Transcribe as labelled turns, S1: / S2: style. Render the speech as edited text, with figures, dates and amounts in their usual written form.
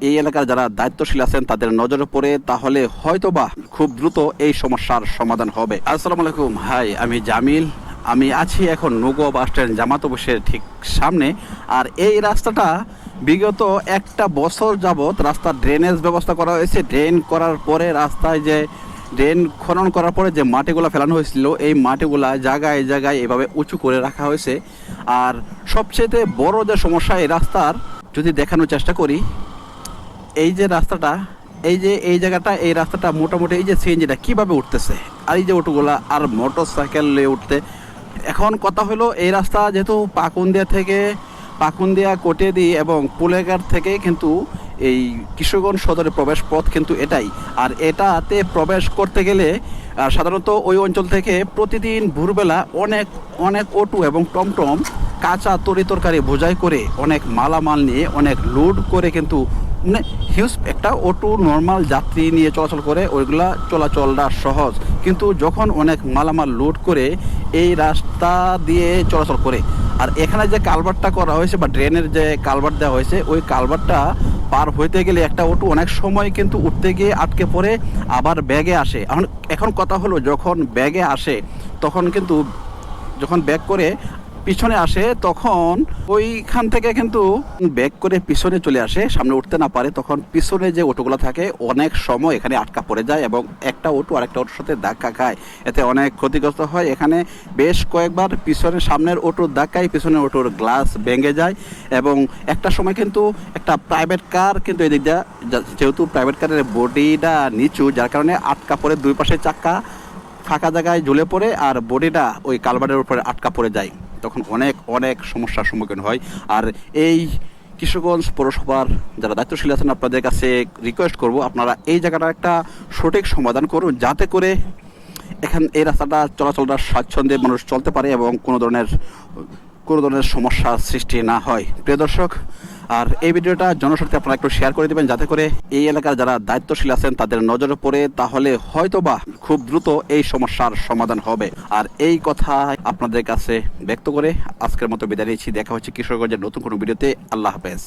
S1: এই এলাকার যারা দায়িত্বশীল আছেন তাদের নজরে পড়ে, তাহলে হয়তোবা খুব দ্রুত এই সমস্যার সমাধান হবে। আসসালামু আলাইকুম, হাই, আমি জামিল। আমি আছি এখন নৌকা বাস স্ট্যান্ড জামাত অফিসের ঠিক সামনে। আর এই রাস্তাটা বিগত একটা বছর যাবৎ রাস্তার ড্রেনেজ ব্যবস্থা করা হয়েছে। ড্রেন করার পরে রাস্তায় যে ড্রেন খনন করার পরে যে মাটিগুলো ফেলানো হয়েছিল, এই মাটিগুলা জায়গায় জায়গায় এভাবে উঁচু করে রাখা হয়েছে। আর সবচেয়ে বড় যে সমস্যা এই রাস্তার, যদি দেখানোর চেষ্টা করি, এই যে রাস্তাটা, এই জায়গাটা, এই রাস্তাটা মোটামুটি এই যে সিএনজিটা কীভাবে উঠতেছে, আর এই যে অটোগুলা আর মোটর সাইকেল উঠতে। এখন কথা হলো, এই রাস্তা যেহেতু পাকুন্দিয়া কোটেদি এবং পুলেঘাট থেকে কিন্তু এই কিশোরগঞ্জ সদরের প্রবেশ পথ কিন্তু এটাই। আর এটাতে প্রবেশ করতে গেলে সাধারণত ওই অঞ্চল থেকে প্রতিদিন ভোরবেলা অনেক অনেক অটো এবং টমটম কাঁচা তরকারি বোঝাই করে অনেক মালামাল নিয়ে অনেক লোড করে কিন্তু মানে হিউজ একটা অটো নর্মাল যাত্রী নিয়ে চলাচল করে, ওইগুলা চলাচলটা সহজ। কিন্তু যখন অনেক মালামাল লোড করে এই রাস্তা দিয়ে চলাচল করে, আর এখানে যে কালভার্টটা করা হয়েছে বা ড্রেনের যে কালভার্ট দেওয়া হয়েছে, ওই কালভার্টটা পার হইতে গেলে একটা অটো অনেক সময় কিন্তু উঠতে গিয়ে আটকে পড়ে, আবার ব্যাগে আসে। এখন কথা হলো, যখন ব্যাগে আসে তখন কিন্তু যখন ব্যাক করে পিছনে আসে, তখন ওইখান থেকে কিন্তু ব্যাক করে পিছনে চলে আসে, সামনে উঠতে না পারে, তখন পিছনে যে অটোগুলো থাকে অনেক সময় এখানে আটকা পড়ে যায় এবং একটা অটো আরেকটা অটোর সাথে ধাক্কা খায়, এতে অনেক ক্ষতিগ্রস্ত হয়। এখানে বেশ কয়েকবার পিছনের সামনের অটোর ধাক্কায় পিছনের অটোর গ্লাস ভেঙে যায় এবং একটা সময় কিন্তু একটা প্রাইভেট কার কিন্তু এই দিক দিয়ে, যেহেতু প্রাইভেট কারের বডিটা নিচু, যার কারণে আটকা পড়ে, দুই পাশে চাক্কা ফাঁকা জায়গায় ঝুলে পড়ে আর বডিটা ওই কালভার্টের উপরে আটকা পড়ে যায়। তখন অনেক অনেক সমস্যার সম্মুখীন হয়। আর এই কিশোরগঞ্জ পৌরসভার যারা দায়িত্বশীল আছেন, আপনাদের কাছে রিকোয়েস্ট করব, আপনারা এই জায়গাটা একটা সঠিক সমাধান করুন, যাতে করে এই রাস্তাটা চলাচলটা স্বাচ্ছন্দ্যে মানুষ চলতে পারে এবং কোনো ধরনের সমস্যার সৃষ্টি না হয়। প্রিয় দর্শক, আর এই ভিডিওটা জনস্বার্থে আপনারা একটু শেয়ার করে দেবেন, যাতে করে এই এলাকার যারা দায়িত্বশীল আছেন তাদের নজরে পড়ে, তাহলে হয়তোবা খুব দ্রুত এই সমস্যার সমাধান হবে। আর এই কথা আপনাদের কাছে ব্যক্ত করে আজকের মতো বিদায় নিচ্ছি। দেখা হচ্ছে কিশোরগঞ্জের নতুন কোনো ভিডিওতে। আল্লাহ হাফেজ।